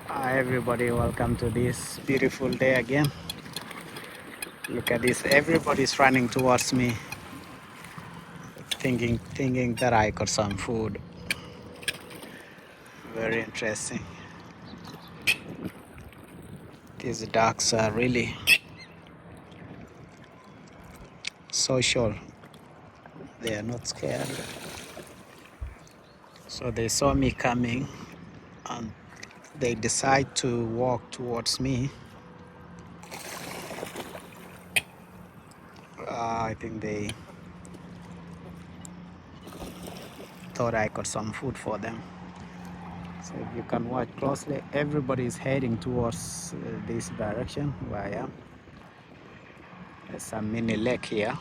Hi everybody, welcome to this beautiful day again. Look at this, everybody's running towards me, thinking that I got some food. Very interesting. These ducks are really social. They are not scared. So they saw me coming and they decide to walk towards me. I think they thought I got some food for them. So if you can watch closely, everybody is heading towards this direction where I am. There's a mini lake here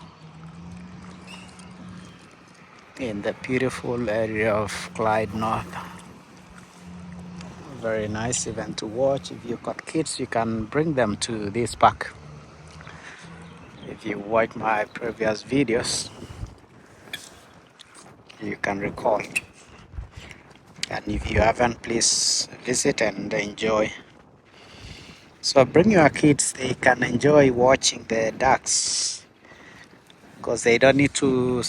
in the beautiful area of Clyde North. Very nice event to watch. If you've got kids, you can bring them to this park. If you watch my previous videos, you can recall. And if you haven't, please visit and enjoy. So bring your kids, they can enjoy watching the ducks because they don't need to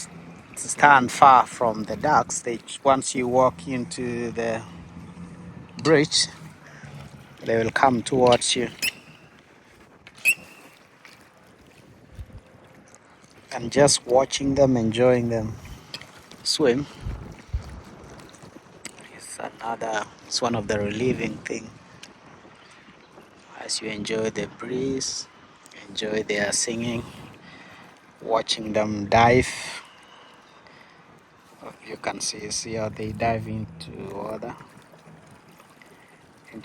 stand far from the ducks. Once you walk into the bridge, they will come towards you. And just watching them, enjoying them swim it's one of the relieving thing. As you enjoy the breeze, enjoy their singing, watching them dive. You can see how they dive into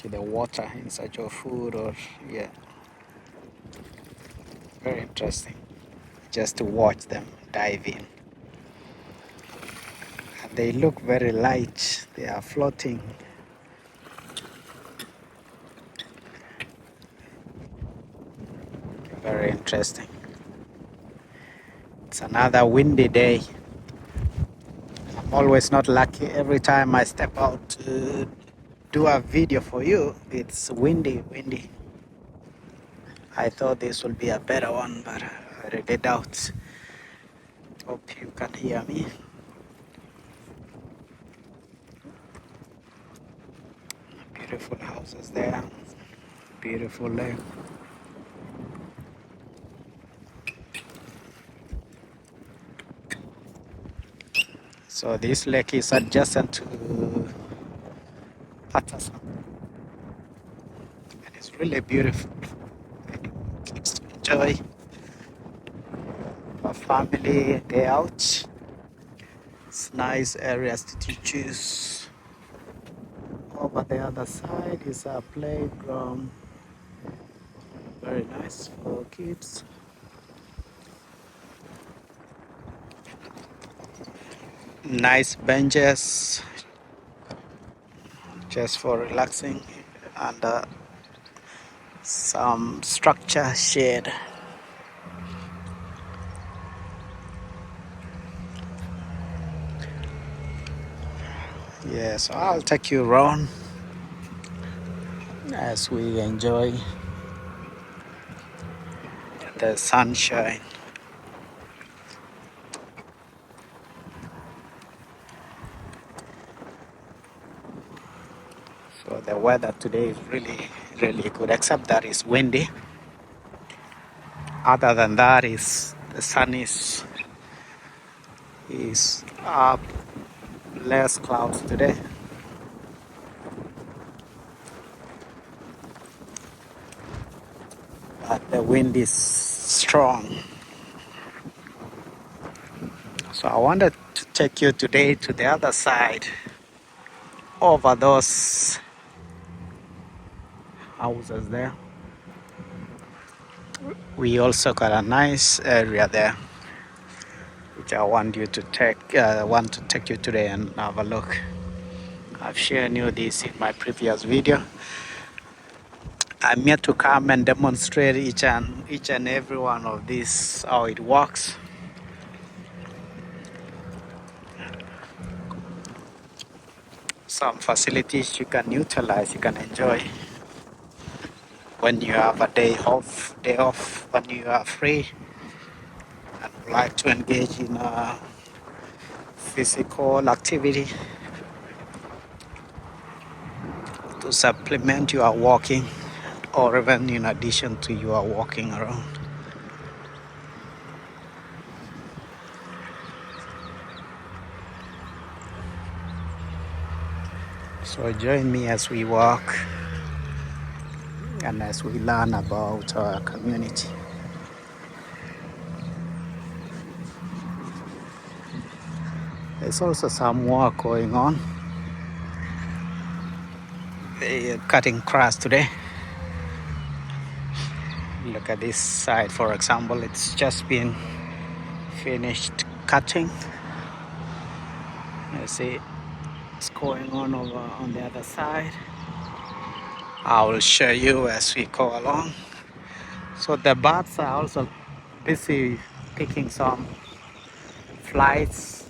the water in search of food very interesting just to watch them dive in. And they look very light, they are floating. Very interesting. It's another windy day. I'm always not lucky. Every time I step out to do a video for you, it's windy. I thought this would be a better one, but I really doubt. Hope you can hear me. Beautiful houses there. Beautiful lake. So this lake is adjacent to Patterson. And it's really beautiful. Kids to enjoy. A family day out. It's nice areas to choose. Over the other side is a playground. Very nice for kids. Nice benches just for relaxing and some structure shade. Yeah, so I'll take you around as we enjoy the sunshine. So the weather today is really good, except that it's windy. Other than that, is the sun is up, less clouds today. But the wind is strong. So I wanted to take you today to the other side, over those houses there. We also got a nice area there, which I want to take you today and have a look. I've shared you this in my previous video. I'm here to come and demonstrate each and every one of these, how it works. some facilities you can utilize, you can enjoy when you have a day off, when you are free and would like to engage in a physical activity to supplement your walking or even in addition to your walking around. So join me as we walk and as we learn about our community. There's also some work going on. They're cutting grass today. Look at this side, for example, it's just been finished cutting. You see what's going on over on the other side. I will show you as we go along. So the birds are also busy picking some flies,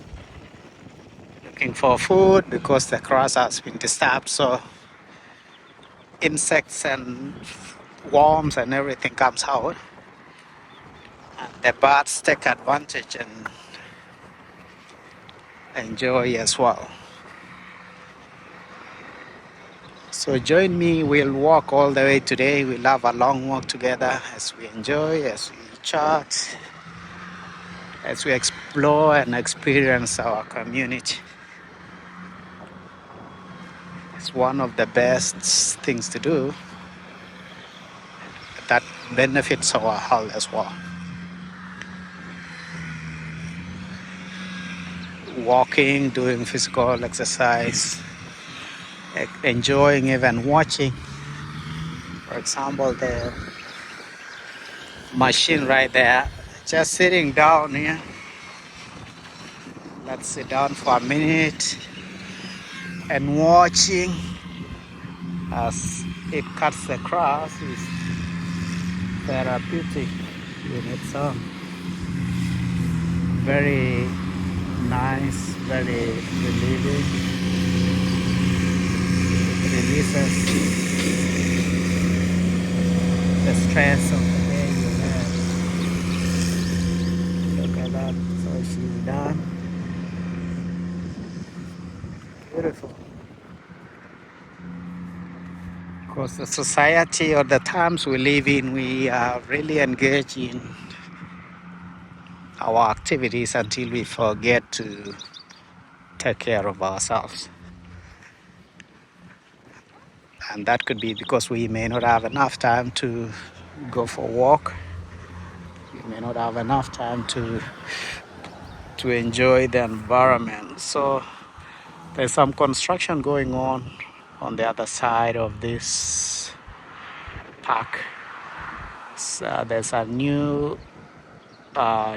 looking for food because the grass has been disturbed. So insects and worms and everything comes out. And the birds take advantage and enjoy as well. So join me, we'll walk all the way today. We'll have a long walk together as we enjoy, as we chat, as we explore and experience our community. It's one of the best things to do that benefits our health as well. Walking, doing physical exercise, enjoying even watching. For example, the machine right there, just sitting down here. Let's sit down for a minute and watching as it cuts the grass is therapeutic in its own. Very nice, very relieving. It releases the stress of the day you have. Look at that, so she's done. Beautiful. Because the society or the times we live in, we are really engaged in our activities until we forget to take care of ourselves. And that could be because we may not have enough time to go for a walk. We may not have enough time to enjoy the environment. So there's some construction going on the other side of this park. So there's a new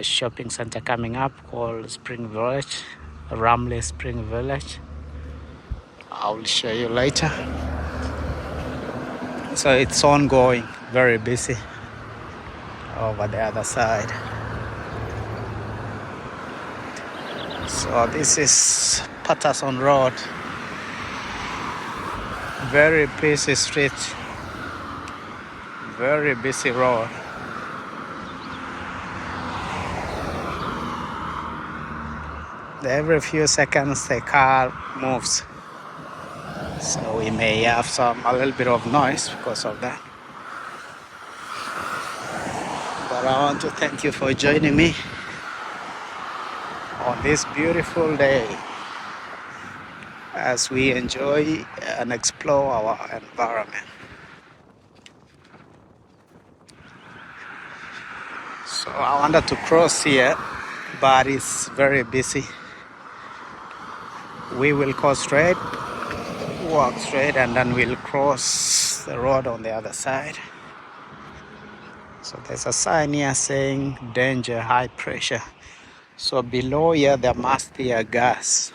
shopping center coming up called Spring Village, Ramley Spring Village. I will show you later. So it's ongoing, very busy over the other side. So this is Patterson Road, very busy street, very busy road. Every few seconds the car moves, so we may have a little bit of noise because of that. But I want to thank you for joining me on this beautiful day as we enjoy and explore our environment. So I wanted to cross here, but it's very busy. We will go straight, walk straight, and then we'll cross the road on the other side. So there's a sign here saying danger, high pressure. So below here there must be a gas,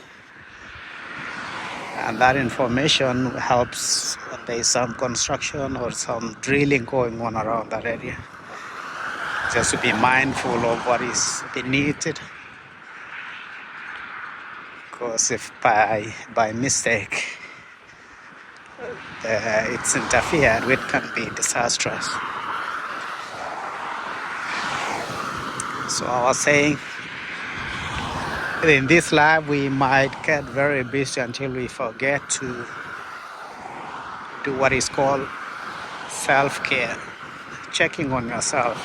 and that information helps when there is some construction or some drilling going on around that area. Just to be mindful of what is beneath it, because if by mistake it's interfered with can be disastrous. So I was saying, in this life we might get very busy until we forget to do what is called self-care, checking on yourself,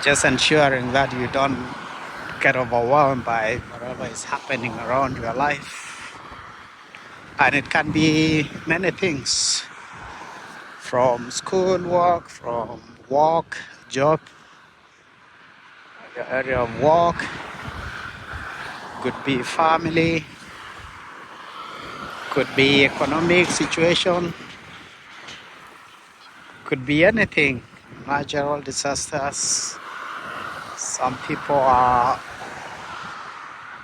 just ensuring that you don't get overwhelmed by whatever is happening around your life. And it can be many things, from school work, from work, job, your area of work, could be family, could be economic situation, could be anything, natural disasters. Some people are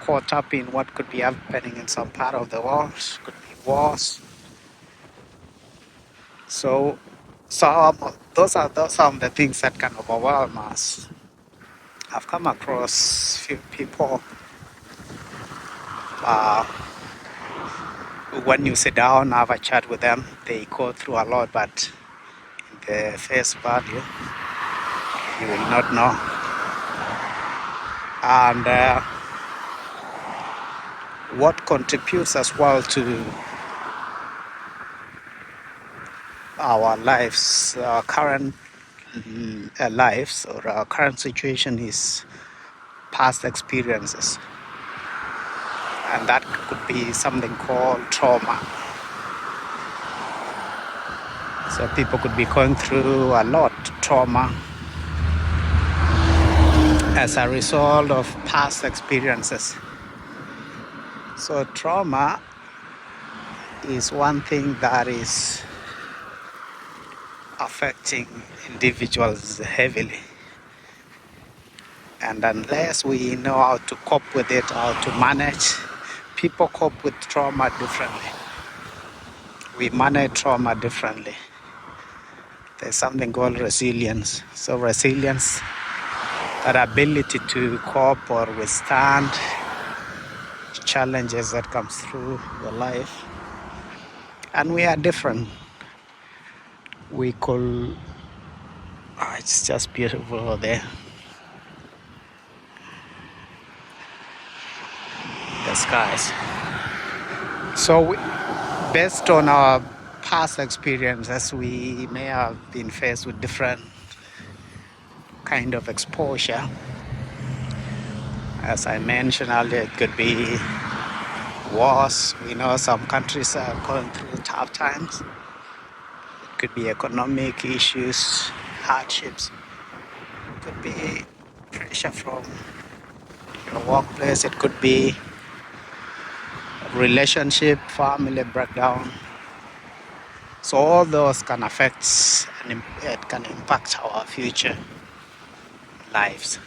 caught up in what could be happening in some part of the world, could be wars. So those are some of the things that can overwhelm us. I've come across few people, when you sit down, have a chat with them, they go through a lot, but in the face value, you will not know. And what contributes as well to our lives, our current lives, or our current situation is past experiences. And that could be something called trauma. So people could be going through a lot of trauma as a result of past experiences. So trauma is one thing that is affecting individuals heavily. And unless we know how to cope with it, how to manage, people cope with trauma differently. We manage trauma differently. There's something called resilience. So resilience, that ability to cope or withstand challenges that comes through your life. And we are different. We could, it's just beautiful over there. The skies. So based on our past experiences, we may have been faced with different kind of exposure. As I mentioned earlier, it could be wars. We know some countries are going through tough times. It could be economic issues, hardships. It could be pressure from your workplace. It could be relationship, family breakdown. So all those can affect and it can impact our future lives.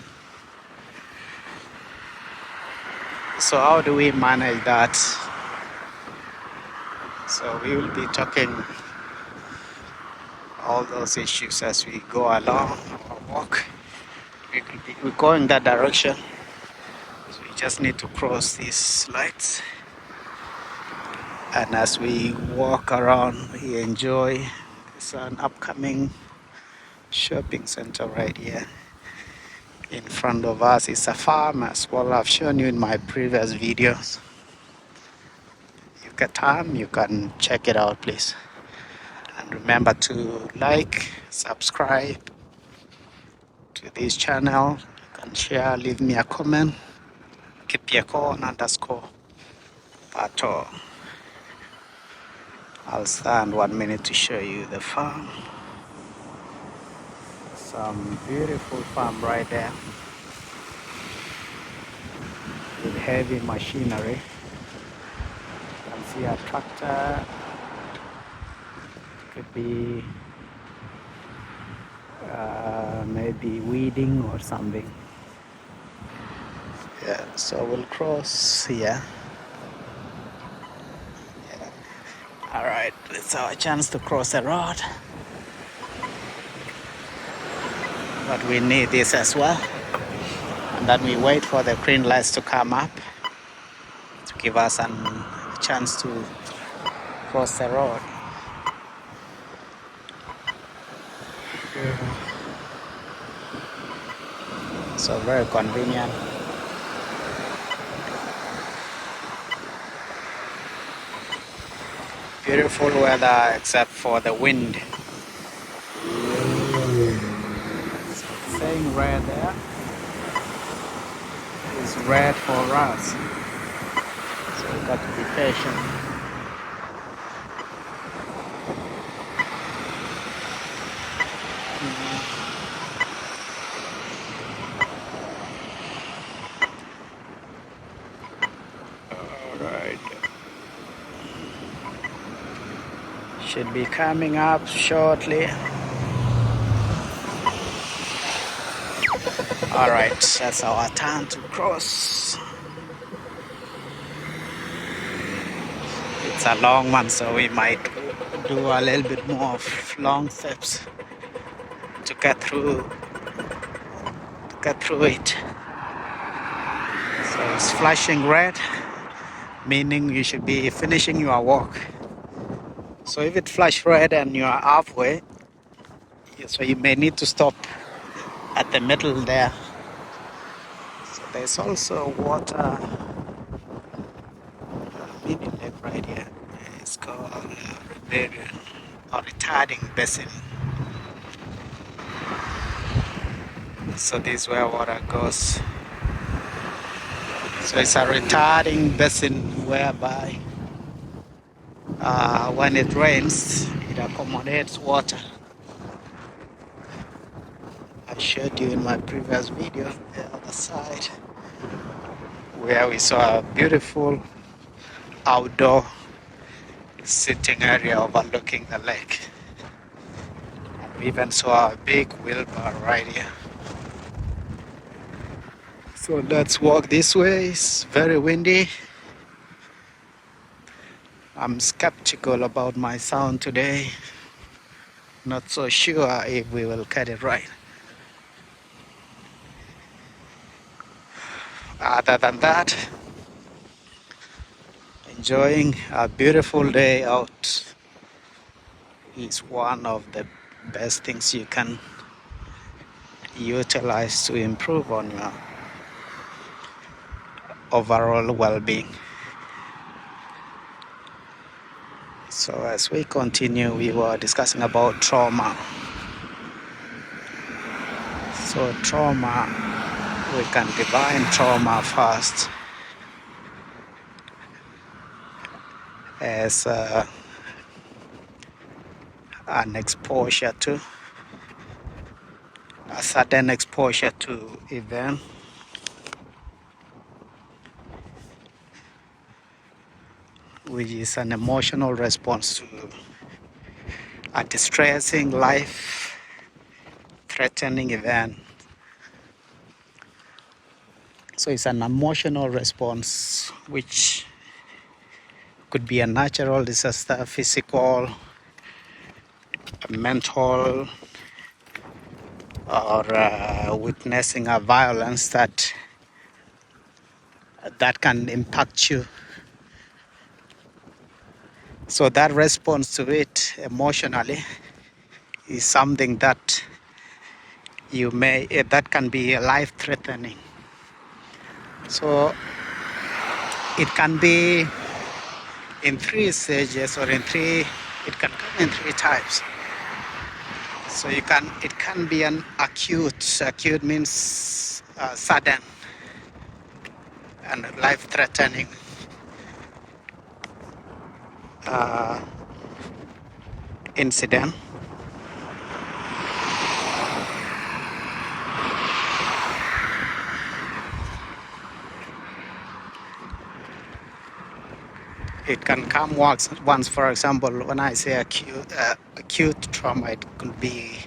So how do we manage that? So we will be talking all those issues as we go along our walk. We're going that direction. So we just need to cross these lights. And as we walk around, we enjoy. There's an upcoming shopping center right here. In front of us is a farm as well. I've shown you in my previous videos. You get time, you can check it out, please. And remember to like, subscribe to this channel. You can share, leave me a comment. Kipyekon_Pato. I'll stand 1 minute to show you the farm. Some beautiful farm right there with heavy machinery. You can see a tractor. Could be maybe weeding or something. Yeah, so we'll cross here. Yeah. All right, it's our chance to cross the road. But we need this as well. And then we wait for the green lights to come up to give us a chance to cross the road. So very convenient. Beautiful weather except for the wind. Saying red there is red for us. So we got to be patient. Alright. Should be coming up shortly. Alright, that's our turn to cross. It's a long one, so we might do a little bit more of long steps to get through it. So it's flashing red, meaning you should be finishing your walk. So if it flashes red and you are halfway, so you may need to stop at the middle there. So there's also water, mini lake right here. It's called riparian or retarding basin. So this is where water goes. So it's a retarding basin whereby when it rains, it accommodates water. I showed you in my previous video the other side where we saw a beautiful outdoor sitting area overlooking the lake. And we even saw a big wheelbarrow right here. So let's walk this way. It's very windy. I'm skeptical about my sound today. Not so sure if we will get it right. Other than that, enjoying a beautiful day out is one of the best things you can utilize to improve on your overall well-being. So as we continue, we were discussing about trauma. So trauma, we can define trauma first as an exposure to, a sudden exposure to event which is an emotional response to a distressing, life-threatening event. So it's an emotional response which could be a natural disaster, physical, mental, or witnessing a violence that can impact you. So that response to it emotionally is something that that can be life-threatening. So it can be in 3 stages, or it can come in 3 types. So it can be an acute. Acute means sudden and life-threatening. Incident. It can come once, for example, when I say acute trauma, it could be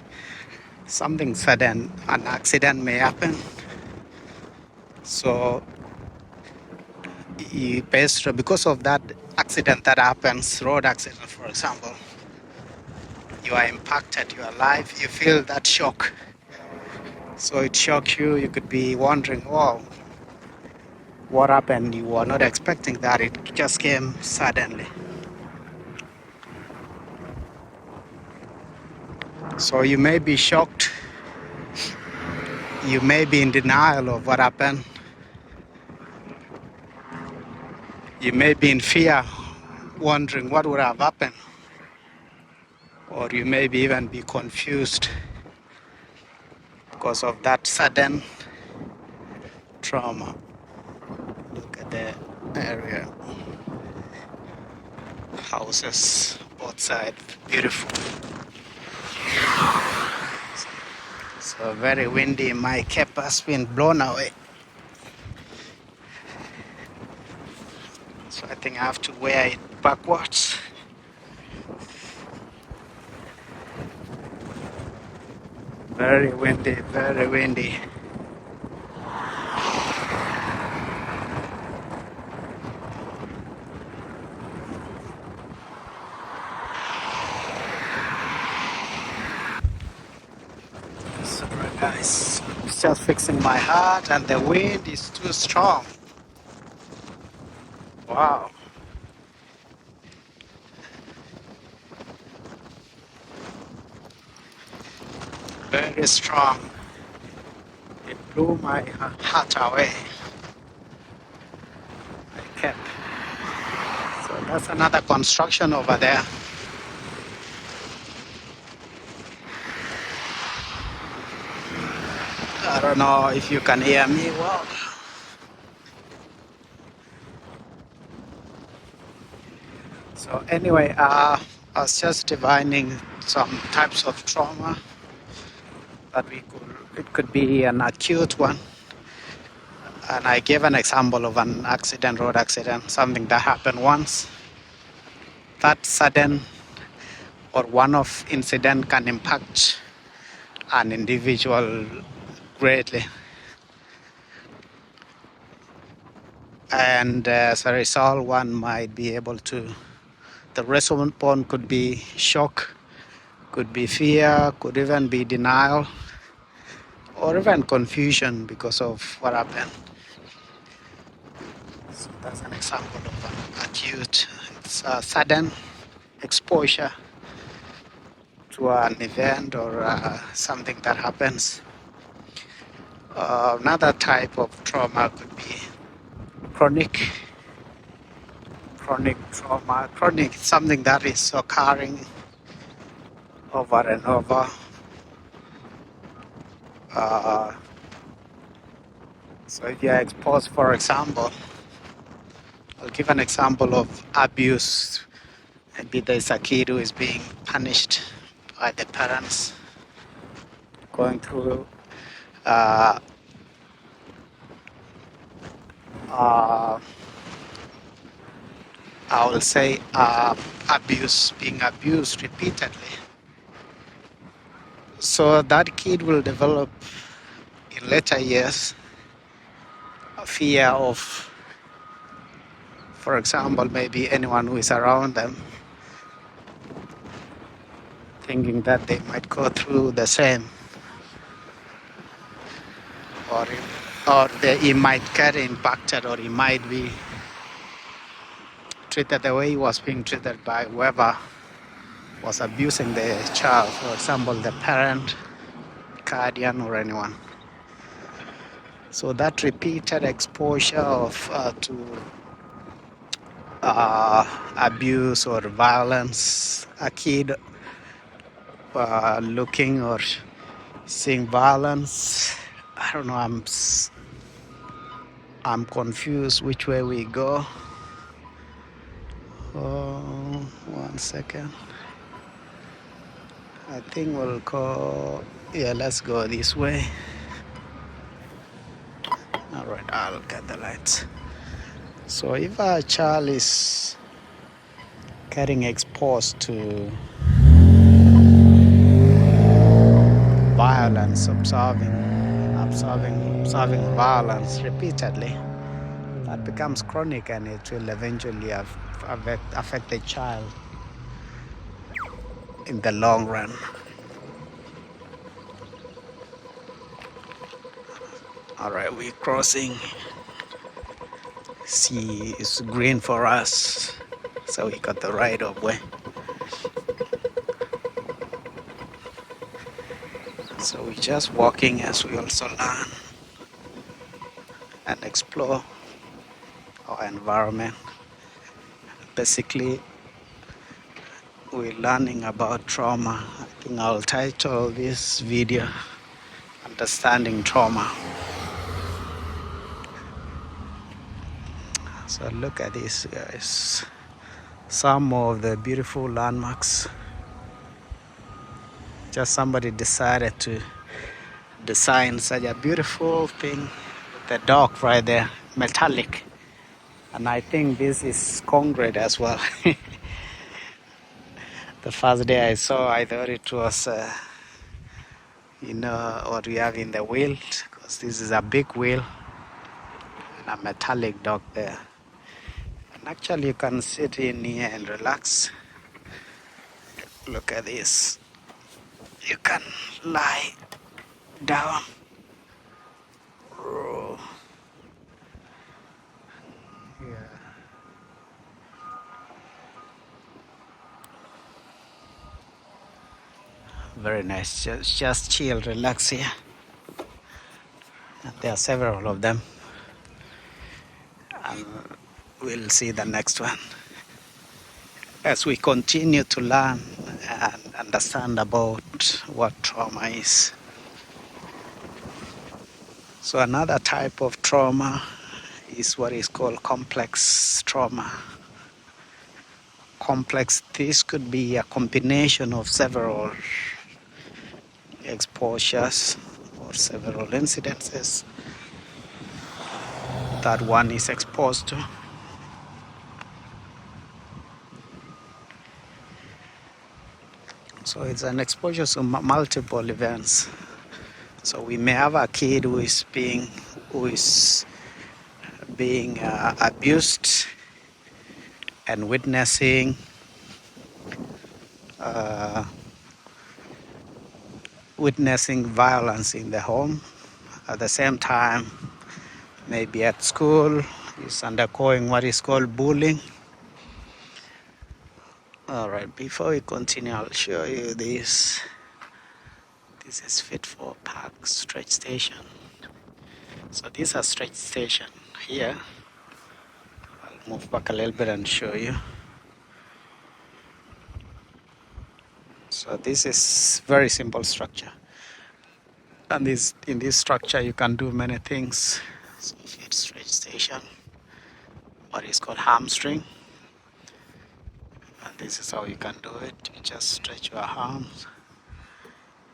something sudden. An accident may happen. So because of that accident that happens, road accident, for example, you are impacted, you are alive, you feel that shock. So it shocks you. You could be wondering, wow, what happened, you were not expecting that, it just came suddenly. So you may be shocked, you may be in denial of what happened, you may be in fear, wondering what would have happened, or you may be even be confused because of that sudden trauma. Look at the area, houses both sides, beautiful. So very windy, my cap has been blown away. So I think I have to wear it backwards. Very windy, very windy. Sorry guys, just fixing my hat and the wind is too strong. Wow. Very strong. It blew my hat away. My cap. So that's another construction over there. I don't know if you can hear me well. So anyway, I was just divining some types of trauma that it could be an acute one. And I gave an example of an accident, road accident, something that happened once. That sudden or one-off incident can impact an individual greatly. And as a result, one might be able to, the response could be shock, could be fear, could even be denial, or even confusion because of what happened. So that's an example of an acute. It's a sudden exposure to an event or something that happens. Another type of trauma could be chronic trauma. Chronic is something that is occurring over and over. So if you are exposed, for example, I'll give an example of abuse. Maybe there's a kid who is being punished by the parents, going through uh, I will say abuse, being abused repeatedly. So that kid will develop in later years a fear of, for example, maybe anyone who is around them, thinking that they might go through the same, or he might get impacted, or he might be treated the way he was being treated by whoever was abusing the child, for example, the parent, guardian, or anyone. So that repeated exposure to abuse or violence, a kid looking or seeing violence, I don't know, I'm confused which way we go. Oh, 1 second. I think we'll go, yeah, let's go this way. All right, I'll get the lights. So if a child is getting exposed to violence, observing violence repeatedly, that becomes chronic and it will eventually affect the child in the long run. All right, we're crossing. See, it's green for us, so we got the right of way. So we're just walking as we also learn and explore our environment. Basically, we're learning about trauma. I think I'll title this video Understanding Trauma. So look at this, guys. Some of the beautiful landmarks. Just somebody decided to design such a beautiful thing with the dog right there, metallic. And I think this is concrete as well. The first day I saw, I thought it was, what we have in the wheel, because this is a big wheel and a metallic dog there. And actually, you can sit in here and relax. Look at this. You can lie down. Oh. Yeah. Very nice. Just chill, relax here. And there are several of them. And we'll see the next one. As we continue to learn and understand about what trauma is. So another type of trauma is what is called complex trauma. Complex, this could be a combination of several exposures or several incidences that one is exposed to. So it's an exposure to multiple events. So we may have a kid who is being abused and witnessing violence in the home. At the same time, maybe at school, he's undergoing what is called bullying. All right, before we continue, I'll show you this. This is fit for park stretch station. So this is a stretch station here. I'll move back a little bit and show you. So this is very simple structure. And in this structure you can do many things. So fit stretch station, what is called hamstring. And this is how you can do it. You just stretch your arms.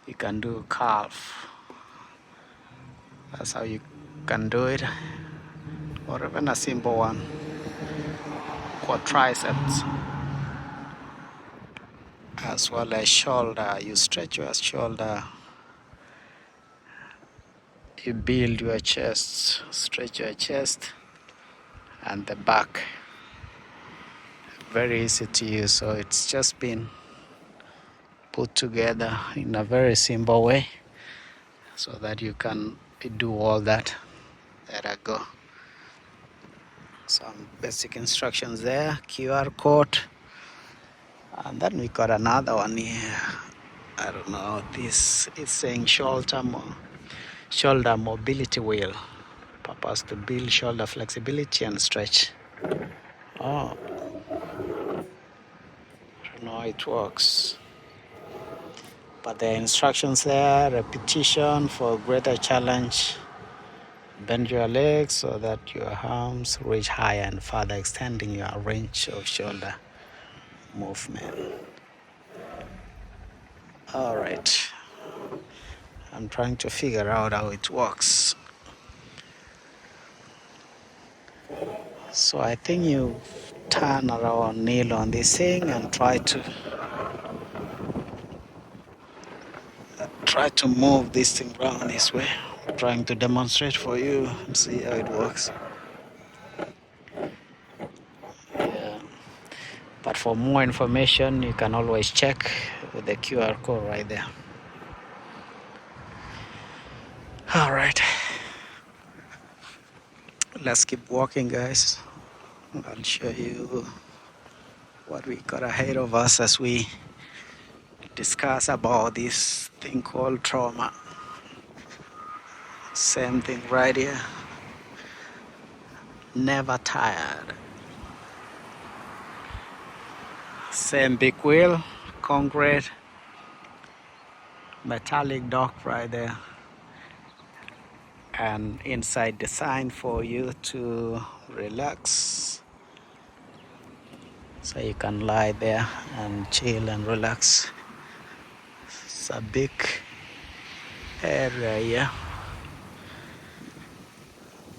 You can do calf. That's how you can do it. Or even a simple one, quadriceps. As well as shoulder. You stretch your shoulder. You build your chest, stretch your chest and the back. Very easy to use, so it's just been put together in a very simple way so that you can do all that. There I go. Some basic instructions there, QR code. And then we got another one here. I don't know, this is saying shoulder mobility wheel. Purpose to build shoulder flexibility and stretch. Oh, I don't know how it works. But the instructions there, repetition for greater challenge. Bend your legs so that your arms reach higher and further, extending your range of shoulder movement. All right. I'm trying to figure out how it works. So I think you turn around, kneel on this thing and try to move this thing around this way. I'm trying to demonstrate for you and see how it works. Yeah. But for more information, you can always check with the QR code right there. All right. Let's keep walking, guys. I'll show you what we got ahead of us as we discuss about this thing called trauma. Same thing right here. Never tired. Same big wheel, concrete, metallic dock right there. And inside designed for you to relax. So you can lie there and chill and relax. It's a big area here.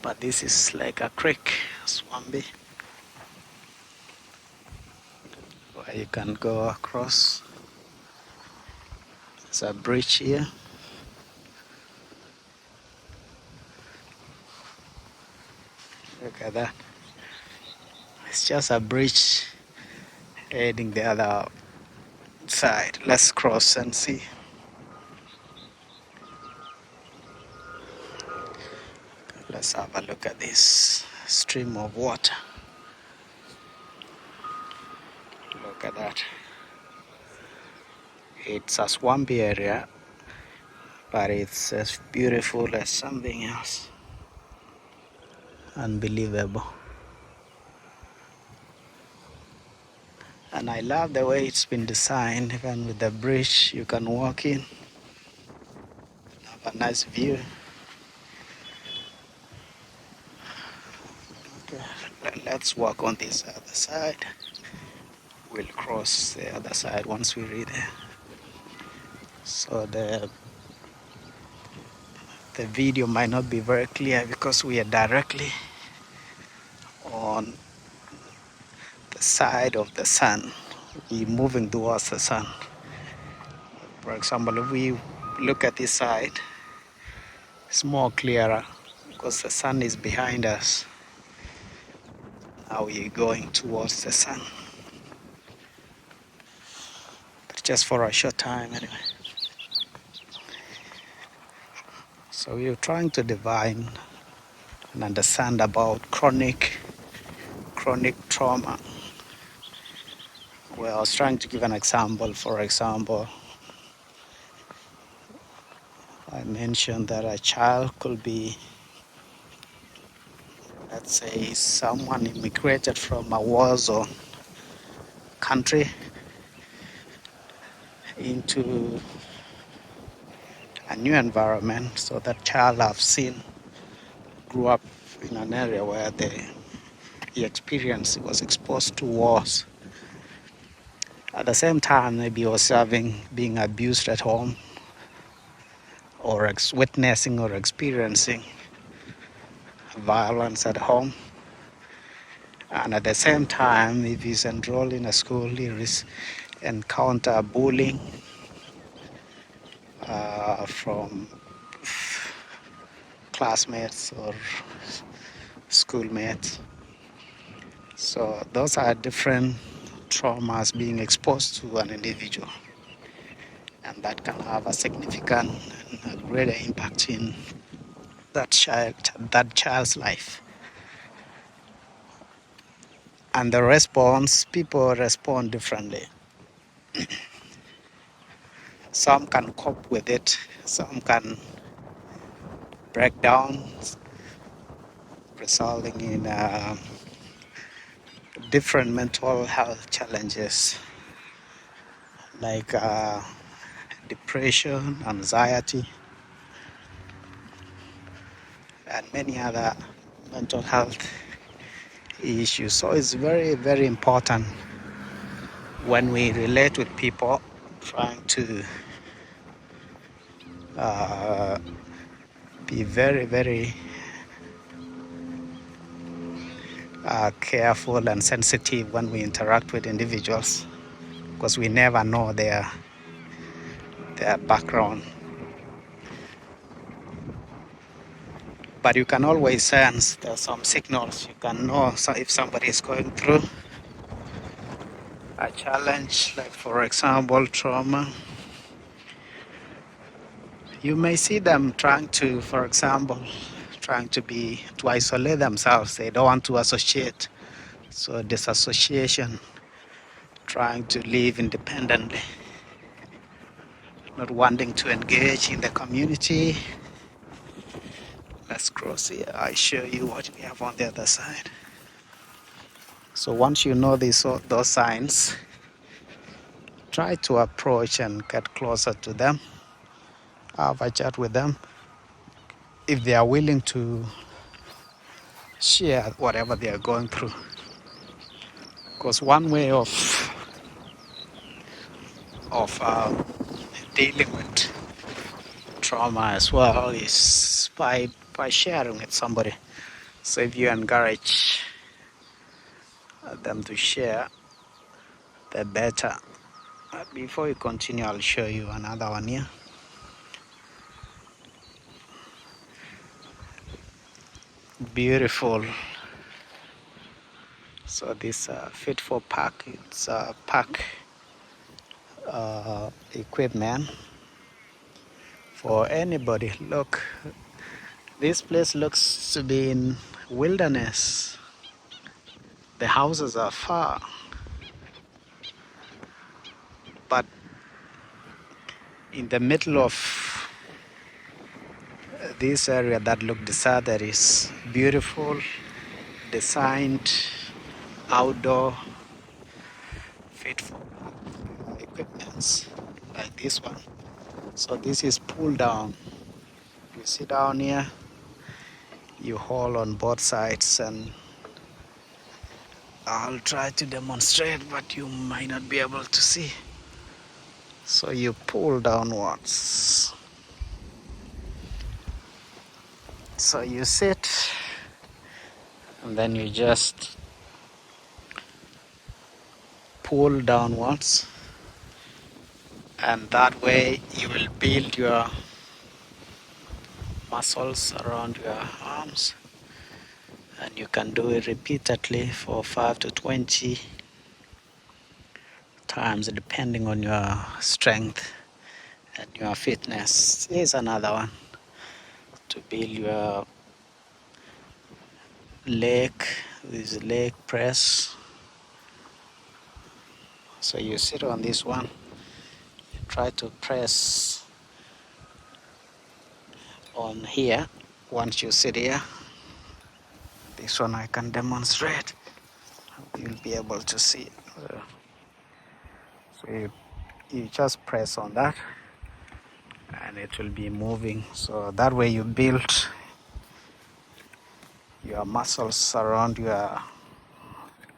But this is like a creek, swampy, where you can go across. There's a bridge here. Look at that. It's just a bridge heading the other side. Let's cross and see. Let's have a look at this stream of water. Look at that. It's a swampy area, but it's as beautiful as something else. Unbelievable. And I love the way it's been designed. Even with the bridge, you can walk in, have a nice view. Okay, let's walk on this other side. We'll cross the other side once we reach there. So the video might not be very clear because we are directly on the side of the sun. We're moving towards the sun. For example, if we look at this side, it's more clearer because the sun is behind us. Now we're going towards the sun. But just for a short time anyway. So we're trying to divine and understand about chronic trauma. Well, I was trying to give an example. For example, I mentioned that a child could be, let's say, someone immigrated from a war zone country into a new environment. So that child I've seen grew up in an area where the experience was exposed to wars. At the same time, maybe he was being abused at home, or witnessing or experiencing violence at home. And at the same time, if he's enrolled in a school, he encounter bullying from classmates or schoolmates. So those are different traumas being exposed to an individual, and that can have a significant and a greater impact in that child's life. And the response, people respond differently. Some can cope with it, some can break down, resulting in different mental health challenges like depression, anxiety, and many other mental health issues. So it's very, very important when we relate with people, trying to be very, very careful and sensitive when we interact with individuals, because we never know their background. But you can always sense there's some signals. You can know if somebody is going through a challenge, like for example trauma. You may see them trying to, for example, trying to isolate themselves. They don't want to associate. So disassociation, trying to live independently, not wanting to engage in the community. Let's cross here. I show you what we have on the other side. So once you know those signs, try to approach and get closer to them. Have a chat with them. If they are willing to share whatever they are going through. Because one way of dealing with trauma as well is by sharing with somebody. So if you encourage them to share, the better. But before you continue, I'll show you another one here. Beautiful. So this fit for pack. It's pack equipment for anybody. Look, this place looks to be in wilderness. The houses are far, but in the middle of this area that look deserted is beautiful, designed, outdoor, fit for equipments like this one. So this is pull down. You sit down here, you hold on both sides, and I'll try to demonstrate, but you might not be able to see. So you pull downwards. So you sit, and then you just pull downwards, and that way you will build your muscles around your arms, and you can do it repeatedly for 5 to 20 times depending on your strength and your fitness. Here's another one to build your leg. This is leg press. So you sit on this one, try to press on here. Once you sit here, this one I can demonstrate, you'll be able to see. So you just press on that and it will be moving. So that way you build your muscles around your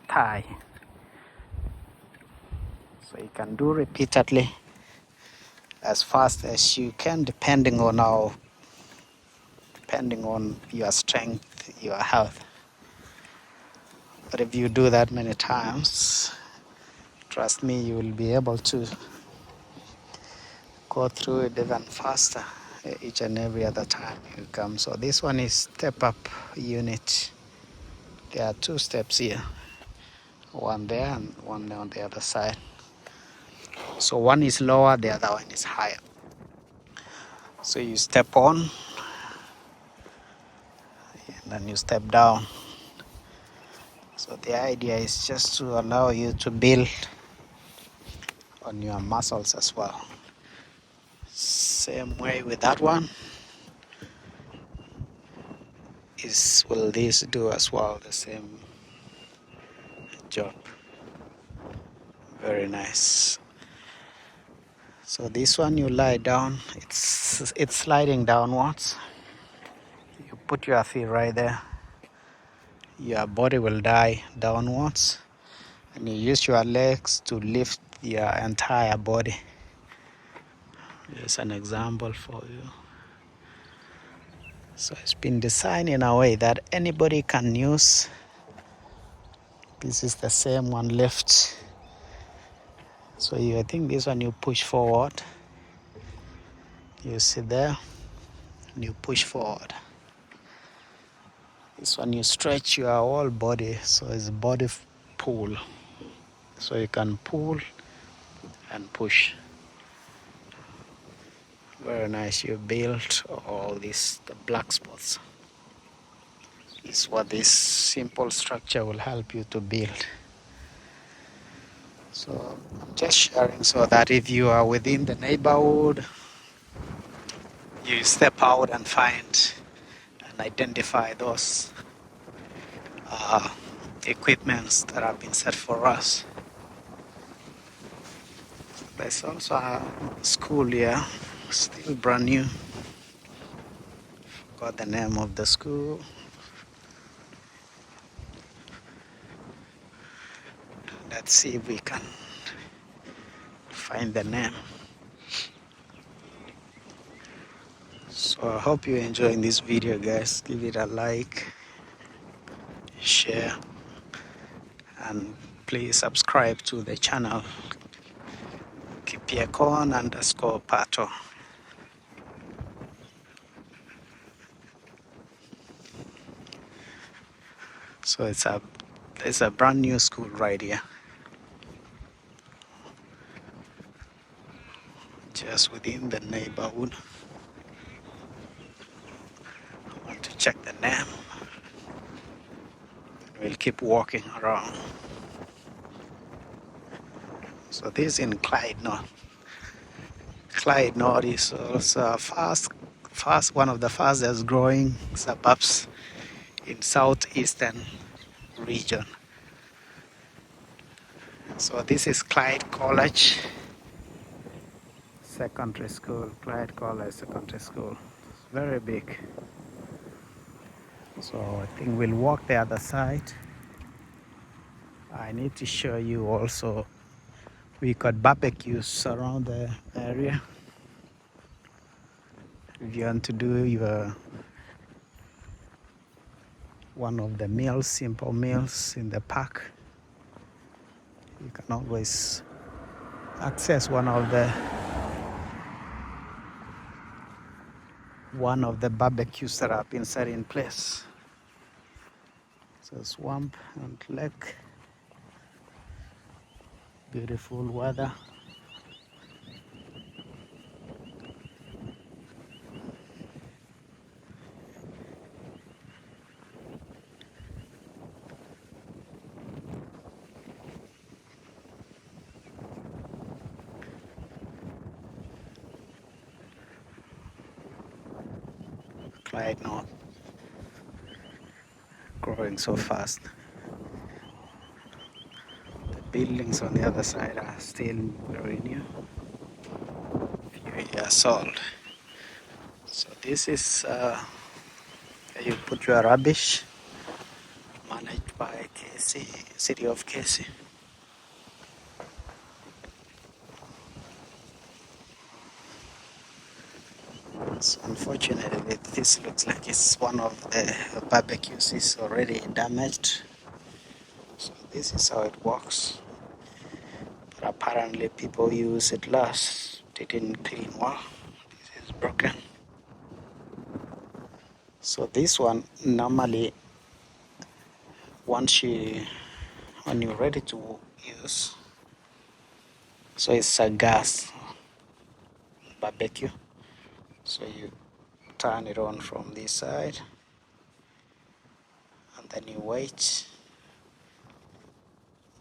thigh. So you can do repeatedly as fast as you can, depending on your strength, your health. But if you do that many times, trust me, you will be able to go through it even faster each and every other time you come. So this one is step up unit. There are 2 steps here, one there and one on the other side. So one is lower, the other one is higher. So you step on and then you step down. So the idea is just to allow you to build on your muscles as well. Same way with that one. Will this do as well the same job? Very nice. So this one you lie down, it's sliding downwards. You put your feet right there. Your body will die downwards, and you use your legs to lift your entire body. Here's an example for you. So it's been designed in a way that anybody can use. This is the same one lift. So I think this one you push forward. You sit there and you push forward. This one you stretch your whole body, so it's body pull. So you can pull and push. Very nice. You built all these the black spots. is what this simple structure will help you to build. So I'm just sharing so that if you are within the neighborhood, you step out and find and identify those uh, equipments that have been set for us. There's also a school here, still brand new. Got the name of the school. Let's see if we can find the name. So I hope you're enjoying this video, guys. Give it a like, share, and please subscribe to the channel Kipiekon_Pato. So it's a brand new school right here, just within the neighborhood. I want to check the name. We'll keep walking around. So this is in Clyde North. Clyde North is also one of the fastest growing suburbs in southeastern region. So this is Clyde College Secondary School. Clyde College Secondary School. It's very big. So I think we'll walk the other side. I need to show you also, we got barbecues around the area. If you want to do your one of the meals, simple meals in the park, you can always access one of the barbecues that have been set in place. So swamp and lake, beautiful weather. Clyde North, growing so fast. The buildings on the other side are still very new, few years old. So this is where you put your rubbish, managed by Casey, City of Casey. So unfortunately, this looks like it's one of the barbecues is already damaged. So this is how it works. But apparently people use it last. They didn't clean well. This is broken. So this one normally, when you're ready to use, so it's a gas barbecue. So you turn it on from this side, and then you wait.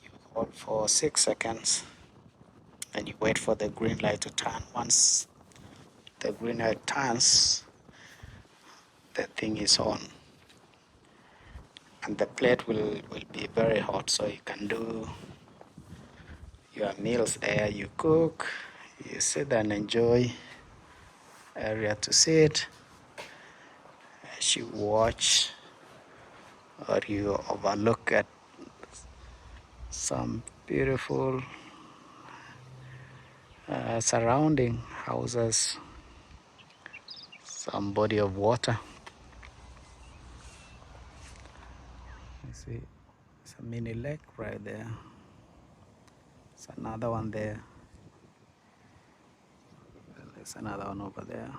You hold for 6 seconds, and you wait for the green light to turn. Once the green light turns, the thing is on, and the plate will be very hot, so you can do your meals there. You cook, you sit and enjoy, area to sit as you watch, or you overlook at some beautiful surrounding houses, some body of water. You see, it's a mini lake right there. There's another one there. There's another one over there.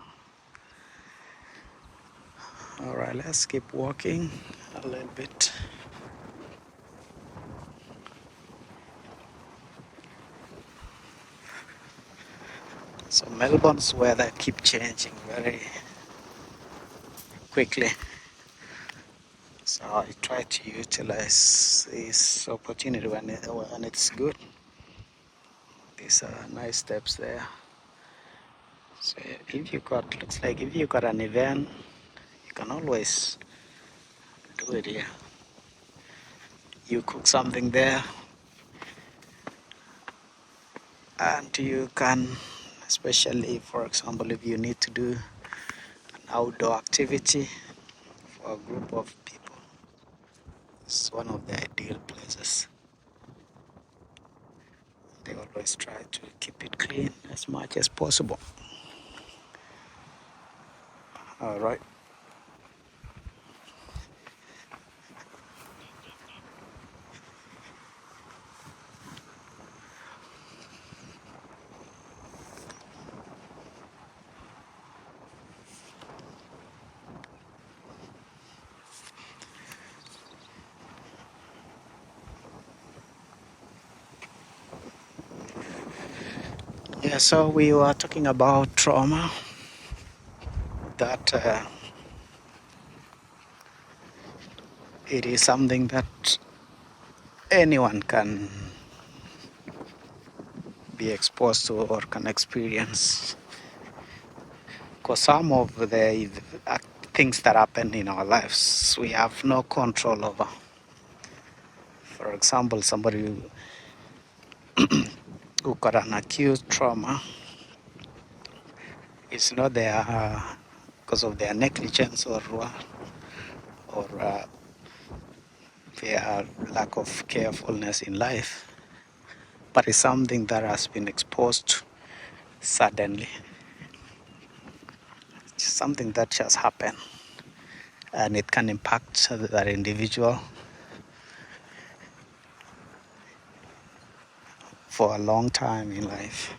All right, let's keep walking a little bit. So Melbourne's weather keep changing very quickly. So I try to utilize this opportunity when it's good. These are nice steps there. So if you got, looks like if you got an event, you can always do it here. You cook something there, and you can, especially for example, if you need to do an outdoor activity for a group of people, it's one of the ideal places. They always try to keep it clean as much as possible. All right. Yeah, so we were talking about trauma, that it is something that anyone can be exposed to or can experience. Because some of the things that happen in our lives, we have no control over. For example, somebody who got an acute trauma, it's not their because of their negligence or their lack of carefulness in life, but it's something that has been exposed suddenly. It's something that just happened, and it can impact that individual for a long time in life.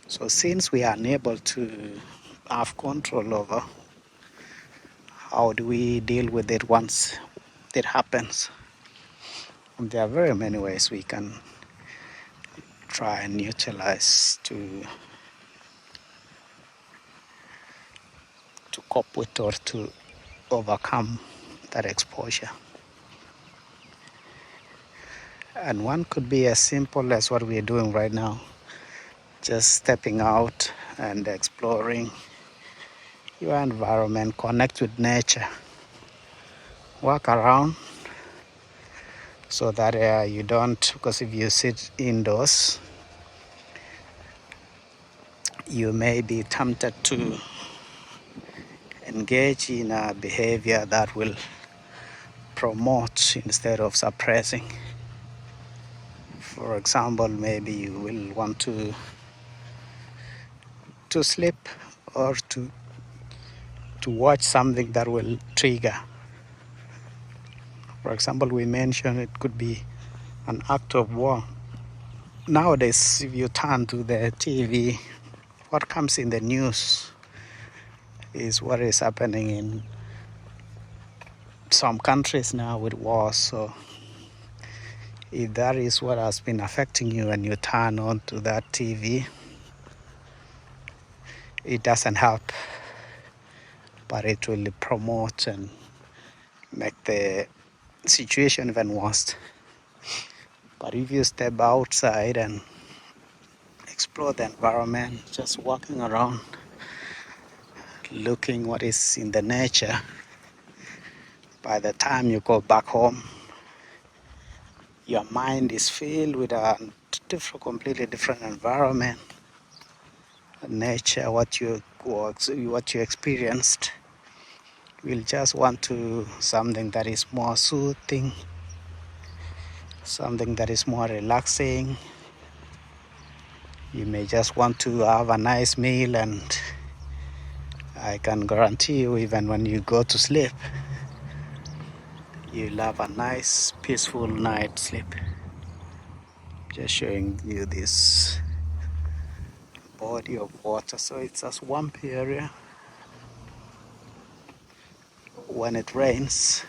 So since we are unable to have control over how do we deal with it once it happens, there are very many ways we can try and utilize to cope with or to overcome that exposure. And one could be as simple as what we're doing right now, just stepping out and exploring your environment, connect with nature, walk around so that you don't, because if you sit indoors, you may be tempted to engage in a behavior that will promote instead of suppressing. For example, maybe you will want to sleep or to watch something that will trigger. For example, we mentioned it could be an act of war. Nowadays, if you turn to the TV, what comes in the news is what is happening in some countries now with wars. So if that is what has been affecting you and you turn on to that TV, it doesn't help, but it will promote and make the situation even worse. But if you step outside and explore the environment, just walking around, looking what is in the nature, by the time you go back home, your mind is filled with a completely different environment, nature, what you experienced. You'll just want to something that is more soothing, something that is more relaxing. You may just want to have a nice meal, and I can guarantee you, even when you go to sleep, you'll have a nice, peaceful night's sleep. Just showing you this body of water. So it's a swampy area. When it rains,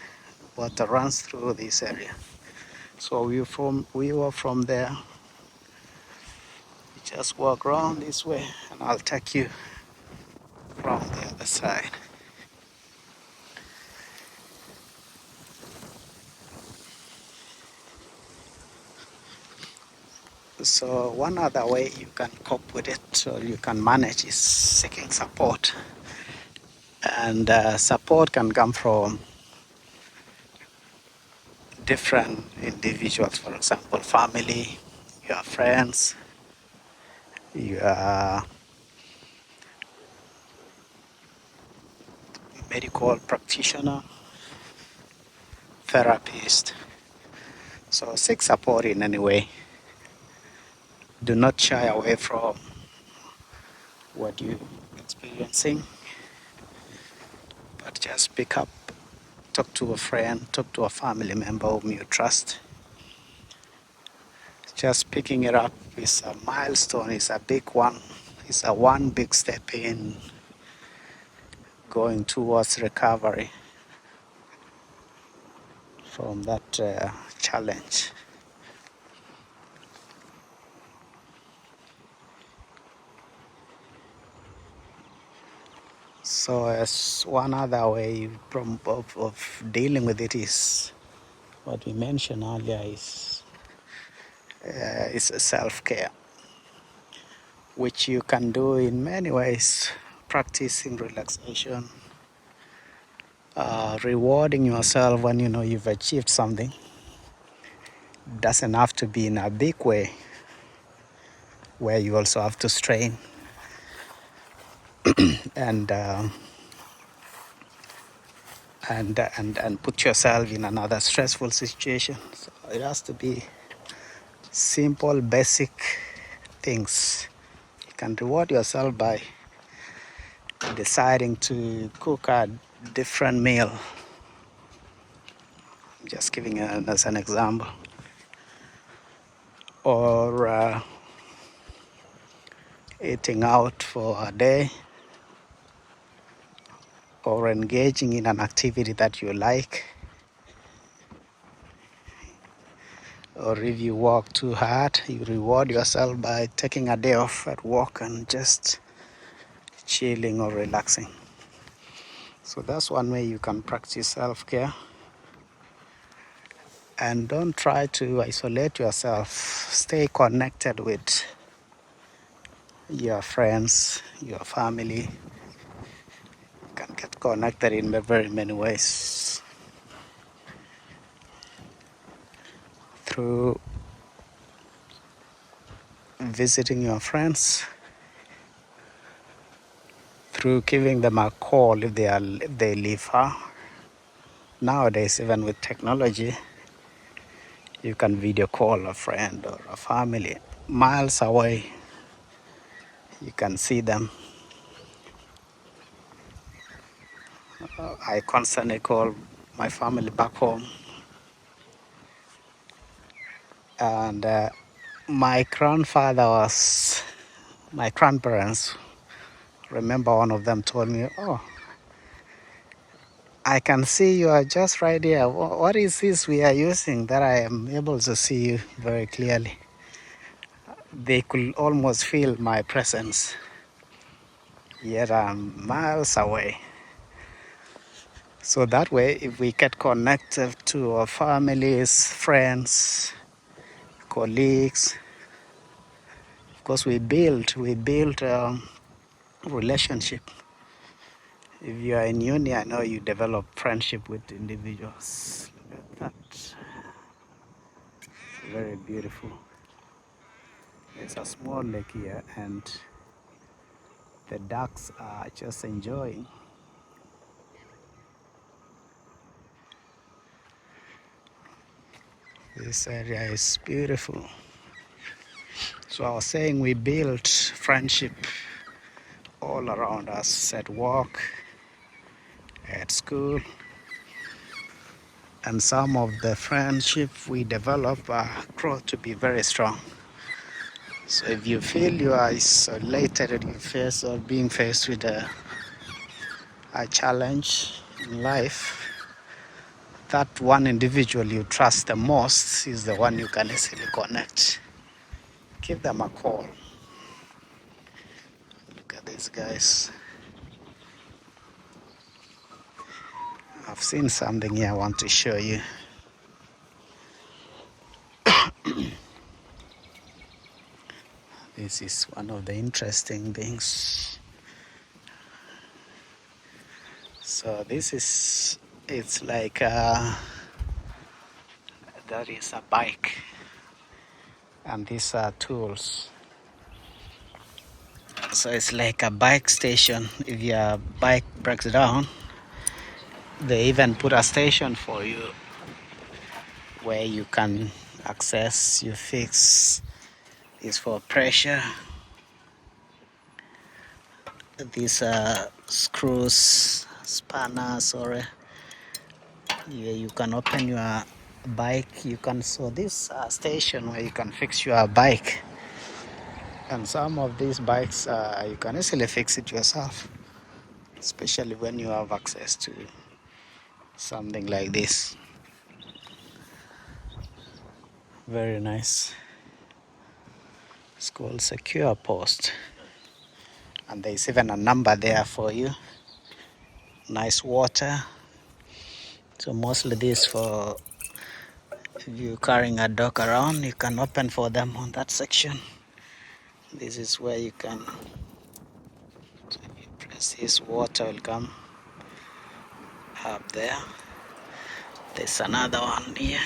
water runs through this area. So we were from there. You just walk around this way, and I'll take you from the other side. So one other way you can cope with it or you can manage is seeking support. And support can come from different individuals, for example, family, your friends, your medical practitioner, therapist. So seek support in any way. Do not shy away from what you're experiencing, but just pick up, talk to a friend, talk to a family member whom you trust. Just picking it up is a milestone, is a big one, it's a one big step in going towards recovery from that challenge. So as one other way of dealing with it is what we mentioned earlier is self-care, which you can do in many ways, practicing relaxation, rewarding yourself when you know you've achieved something. Doesn't have to be in a big way where you also have to strain and and put yourself in another stressful situation. So it has to be simple, basic things. You can reward yourself by deciding to cook a different meal. I'm just giving it as an example. Or eating out for a day, or engaging in an activity that you like. Or if you work too hard, you reward yourself by taking a day off at work and just chilling or relaxing. So that's one way you can practice self-care. And don't try to isolate yourself. Stay connected with your friends, your family. You can get connected in very many ways. Through visiting your friends, through giving them a call if they live far. Nowadays, even with technology, you can video call a friend or a family miles away. You can see them. I constantly call my family back home, and my grandparents, remember one of them told me, "Oh, I can see you are just right here. What is this we are using that I am able to see you very clearly?" They could almost feel my presence, yet I'm miles away. So that way, if we get connected to our families, friends, colleagues, of course we build relationship. If you are in uni, I know you develop friendship with individuals. Look at that. Very beautiful. It's a small lake here, and the ducks are just enjoying. This area is beautiful. So I was saying we built friendship all around us at work, at school, and some of the friendship we develop grow to be very strong. So if you feel you are isolated and you face or being faced with a challenge in life, that one individual you trust the most is the one you can easily connect. Give them a call. Look at these guys. I've seen something here I want to show you. This is one of the interesting things. So this is, it's like that is a bike, and these are tools. So it's like a bike station. If your bike breaks down, they even put a station for you where you can access, you fix. Is for pressure. These are screws, spanners, or you can open your bike. You can, so this station where you can fix your bike. And some of these bikes, you can easily fix it yourself, especially when you have access to something like this. Very nice. It's called Secure Post. And there's even a number there for you. Nice water. So mostly this for if you're carrying a dog around, you can open for them on that section. This is where you can, so you press this, water will come up there. There's another one here.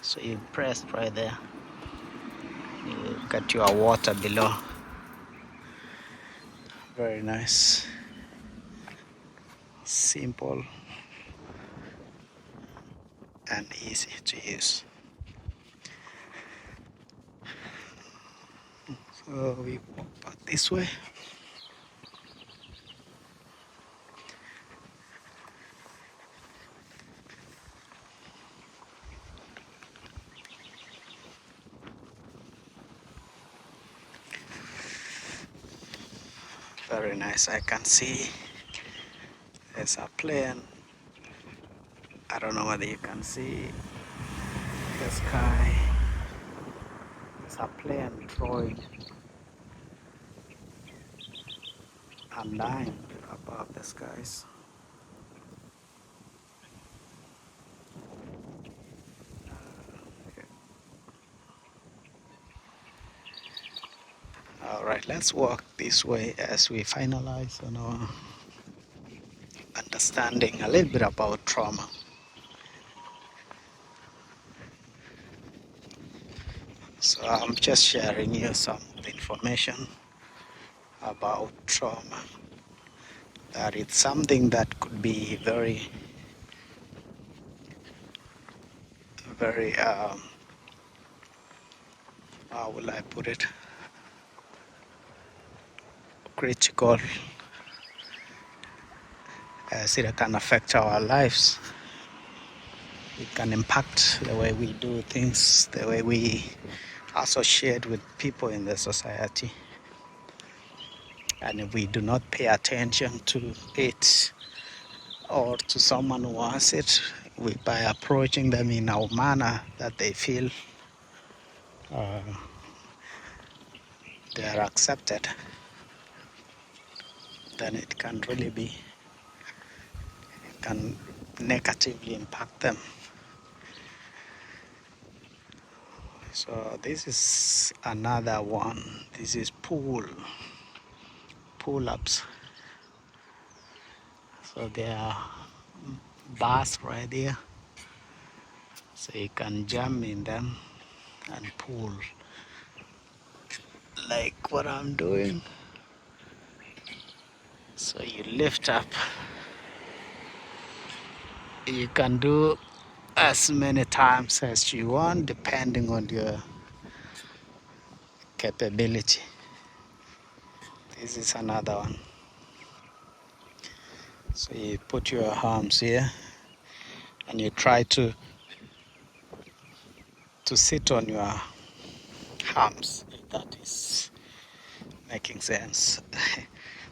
So you press right there. You get your water below. Very nice. Simple and easy to use. So we walk back this way. Very nice. I can see there's a plane. I don't know whether you can see the sky. There's a plane drawing a line above the skies. All right, let's walk this way as we finalize on our understanding a little bit about trauma. So I'm just sharing you some of the information about trauma. That it's something that could be very, very, how will I put it, critical, as it can affect our lives. It can impact the way we do things, the way we associate with people in the society. And if we do not pay attention to it or to someone who has it, by approaching them in a manner that they feel uh, they are accepted, then it can really be, it can negatively impact them. So this is another one. This is pull-ups. So there are bars right there. So you can jump in them and pull, like what I'm doing. So you lift up. You can do as many times as you want, depending on your capability. This is another one. So you put your arms here and you try to sit on your arms, if that is making sense.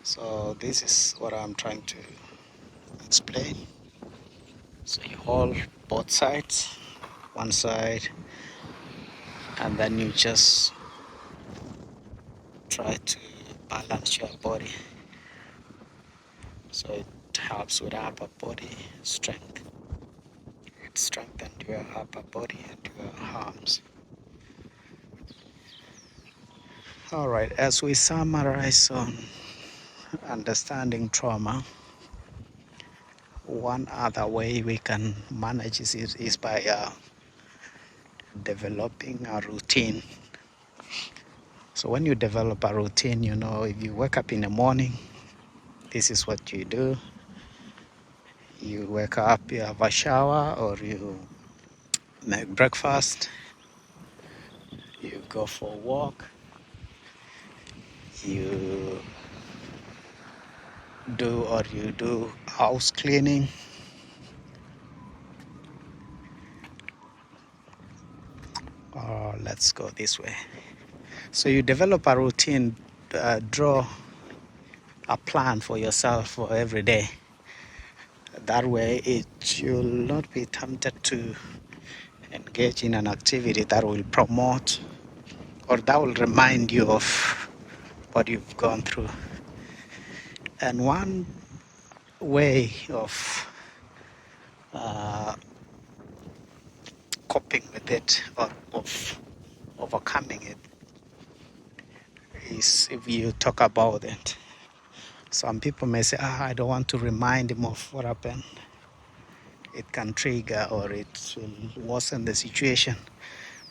So this is what I'm trying to explain. So you hold both sides, one side, and then you just try to balance your body. So it helps with upper body strength. It strengthens your upper body and your arms. All right, as we summarize on understanding trauma, one other way we can manage is by developing a routine. So when you develop a routine, you know, if you wake up in the morning, this is what you do. You wake up, you have a shower, or you make breakfast, you go for a walk, you do house cleaning, or let's go this way. So you develop a routine, draw a plan for yourself for every day. That way, you'll not be tempted to engage in an activity that will promote or that will remind you of what you've gone through. And one way of uh, coping with it or of overcoming it is if you talk about it. Some people may say, I don't want to remind him of what happened. It can trigger or it will worsen the situation.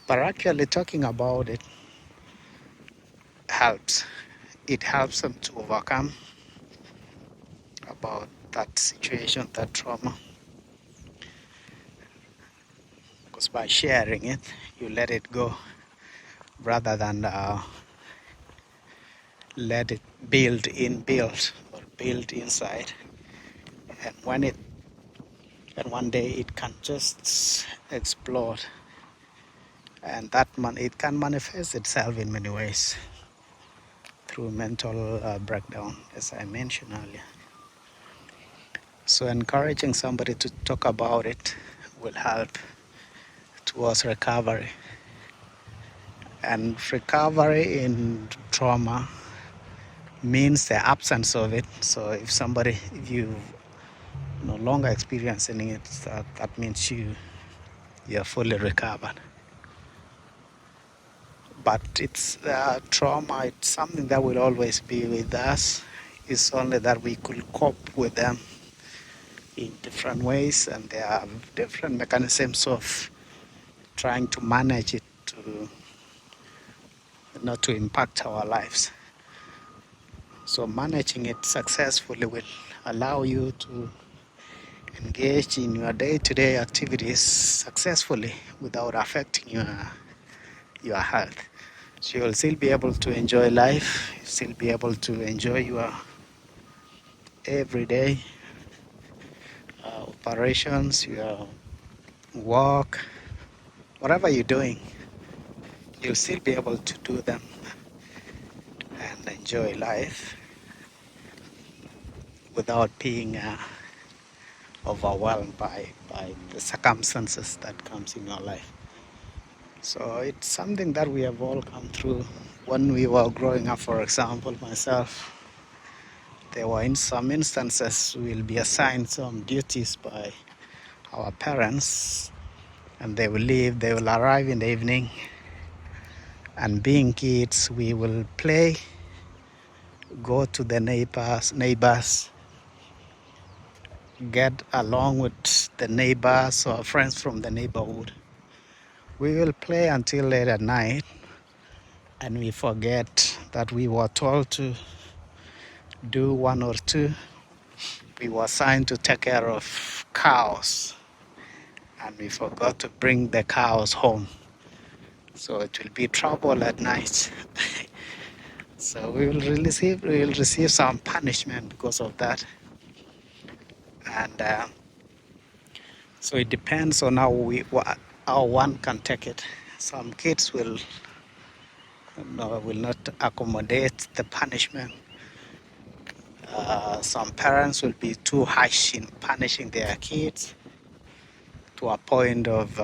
But actually talking about it helps. It helps them to overcome about that situation, that trauma. Because by sharing it, you let it go rather than let it build or build inside. And one day it can just explode, and it can manifest itself in many ways through mental breakdown, as I mentioned earlier. So encouraging somebody to talk about it will help towards recovery. And recovery in trauma means the absence of it. So if you no longer experiencing it, that means you're fully recovered. But it's trauma, it's something that will always be with us. It's only that we could cope with them in different ways, and there are different mechanisms of trying to manage it to not to impact our lives. So managing it successfully will allow you to engage in your day-to-day activities successfully without affecting your health. So you'll still be able to enjoy life, still be able to enjoy your everyday operations, your work, whatever you're doing, you'll still be able to do them and enjoy life without being overwhelmed by the circumstances that comes in your life. So it's something that we have all come through. When we were growing up, for example, myself, there were in some instances we'll be assigned some duties by our parents, and they will arrive in the evening, and being kids, we will play, go to the neighbors, get along with the neighbors or friends from the neighborhood. We will play until late at night, and we forget that we were told to do one or two. We were assigned to take care of cows, and we forgot to bring the cows home. So it will be trouble at night. So we will receive some punishment because of that. And so it depends on how one can take it. Some kids will not accommodate the punishment. Some parents will be too harsh in punishing their kids to a point of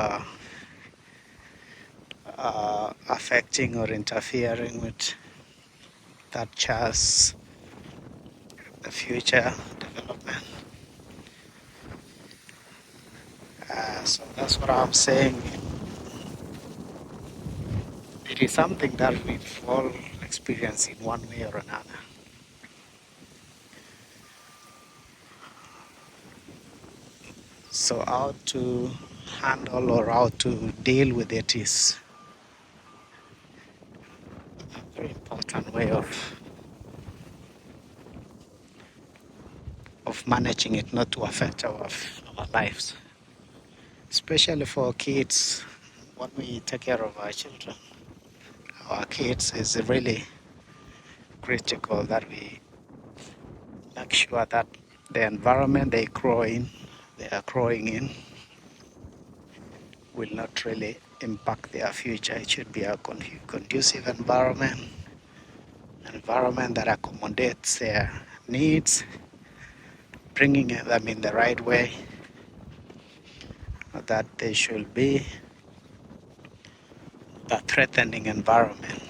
affecting or interfering with that child's future development. So that's what I'm saying. It is something that we've all experience in one way or another. So how to handle or how to deal with it is a very important way of managing it not to affect our lives, especially for kids. When we take care of our children, our kids, is really critical that we make sure that the environment they are growing in will not really impact their future. It should be a conducive environment, an environment that accommodates their needs, bringing them in the right way that they should be, a threatening environment.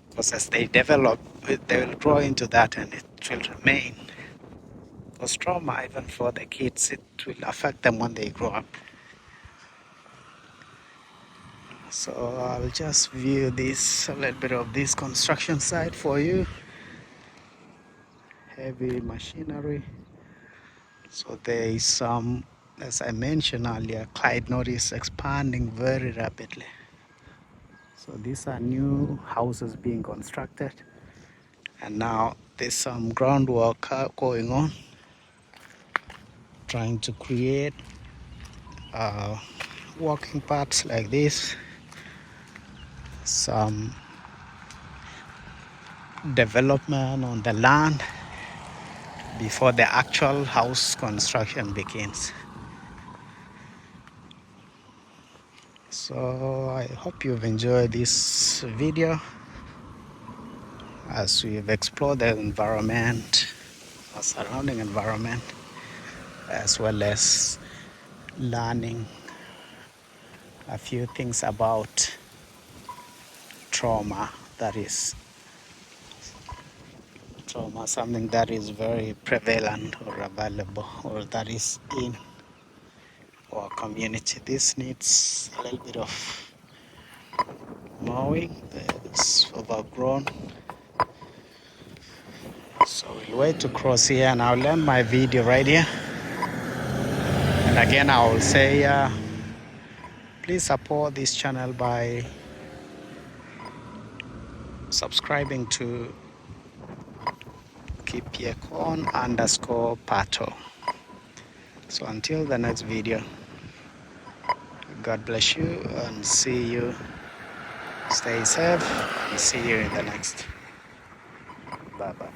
Because as they develop, they will grow into that and it will remain. Because trauma, even for the kids, it will affect them when they grow up. So I'll just view this, a little bit of this construction site for you. Heavy machinery. So there is some, as I mentioned earlier, Clyde North is expanding very rapidly. So these are new houses being constructed. And now there's some groundwork going on, trying to create walking paths like this, some development on the land before the actual house construction begins. So I hope you've enjoyed this video as we've explored the environment, our surrounding environment, as well as learning a few things about trauma. That is trauma, something that is very prevalent or available or that is in our community. This needs a little bit of mowing. It's overgrown. So we'll wait to cross here and I'll end my video right here. And again, I will say, please support this channel by subscribing to Kipiekon_Pato. So until the next video, God bless you and see you. Stay safe and see you in the next. Bye bye.